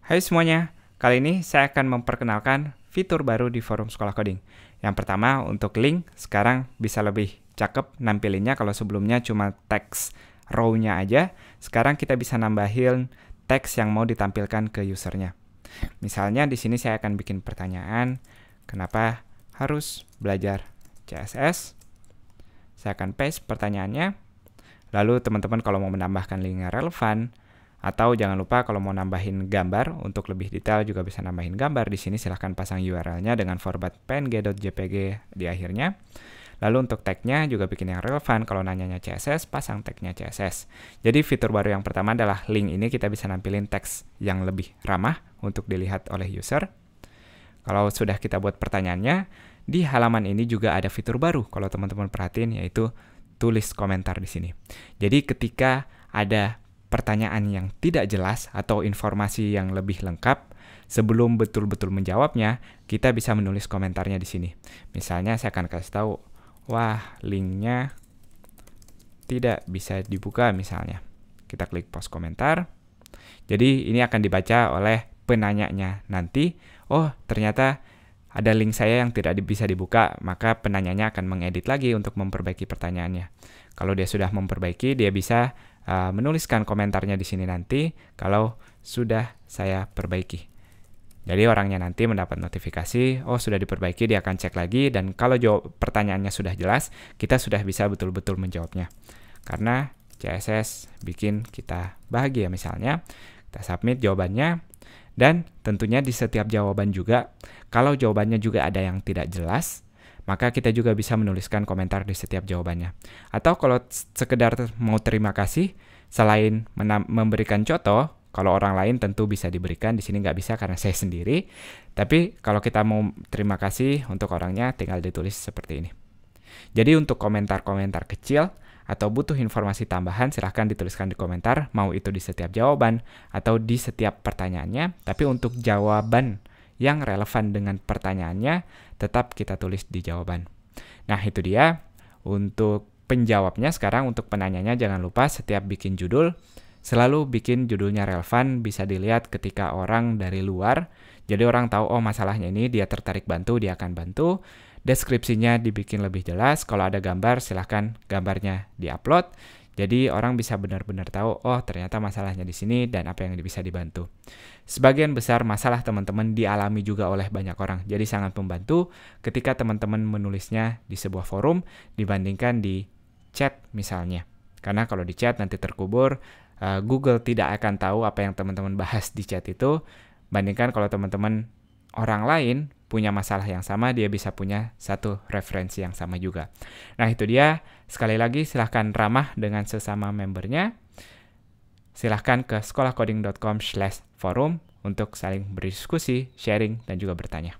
Hai semuanya, kali ini saya akan memperkenalkan fitur baru di forum Sekolah Coding. Yang pertama, untuk link, sekarang bisa lebih cakep nampilinnya. Kalau sebelumnya cuma teks row-nya aja, sekarang kita bisa nambahin teks yang mau ditampilkan ke usernya. Misalnya di sini saya akan bikin pertanyaan, kenapa harus belajar CSS? Saya akan paste pertanyaannya. Lalu teman-teman kalau mau menambahkan link yang relevan, atau jangan lupa kalau mau nambahin gambar, untuk lebih detail juga bisa nambahin gambar. Di sini silahkan pasang URL-nya dengan format png.jpg di akhirnya. Lalu untuk tag-nya juga bikin yang relevan. Kalau nanyanya CSS, pasang tag-nya CSS. Jadi fitur baru yang pertama adalah link ini kita bisa nampilin teks yang lebih ramah untuk dilihat oleh user. Kalau sudah kita buat pertanyaannya, di halaman ini juga ada fitur baru kalau teman-teman perhatiin, yaitu tulis komentar di sini. Jadi ketika ada pertanyaan yang tidak jelas atau informasi yang lebih lengkap, sebelum betul-betul menjawabnya, kita bisa menulis komentarnya di sini. Misalnya saya akan kasih tahu, wah linknya tidak bisa dibuka misalnya. Kita klik post komentar. Jadi ini akan dibaca oleh penanyanya nanti. Oh ternyata ada link saya yang tidak bisa dibuka, maka penanyanya akan mengedit lagi untuk memperbaiki pertanyaannya. Kalau dia sudah memperbaiki, dia bisa menuliskan komentarnya di sini nanti kalau sudah saya perbaiki. Jadi orangnya nanti mendapat notifikasi, oh sudah diperbaiki, dia akan cek lagi, dan kalau pertanyaannya sudah jelas, kita sudah bisa betul-betul menjawabnya. Karena CSS bikin kita bahagia misalnya. Kita submit jawabannya, dan tentunya di setiap jawaban juga, kalau jawabannya juga ada yang tidak jelas, maka kita juga bisa menuliskan komentar di setiap jawabannya. Atau kalau sekedar mau terima kasih, selain memberikan contoh, kalau orang lain tentu bisa diberikan, di sini nggak bisa karena saya sendiri. Tapi kalau kita mau terima kasih untuk orangnya, tinggal ditulis seperti ini. Jadi untuk komentar-komentar kecil atau butuh informasi tambahan, silahkan dituliskan di komentar, mau itu di setiap jawaban atau di setiap pertanyaannya. Tapi untuk jawaban yang relevan dengan pertanyaannya, tetap kita tulis di jawaban. Nah, itu dia untuk penjawabnya. Sekarang untuk penanyanya, jangan lupa setiap bikin judul, selalu bikin judulnya relevan, bisa dilihat ketika orang dari luar. Jadi orang tahu, oh masalahnya ini, dia tertarik bantu, dia akan bantu. Deskripsinya dibikin lebih jelas. Kalau ada gambar, silahkan gambarnya diupload. Jadi orang bisa benar-benar tahu, oh ternyata masalahnya di sini dan apa yang bisa dibantu. Sebagian besar masalah teman-teman dialami juga oleh banyak orang. Jadi sangat membantu ketika teman-teman menulisnya di sebuah forum dibandingkan di chat misalnya. Karena kalau di chat nanti terkubur, Google tidak akan tahu apa yang teman-teman bahas di chat itu. Bandingkan kalau teman-teman orang lain punya masalah yang sama, dia bisa punya satu referensi yang sama juga. Nah itu dia, sekali lagi silahkan ramah dengan sesama membernya. Silahkan ke sekolahcoding.com/forum untuk saling berdiskusi, sharing, dan juga bertanya.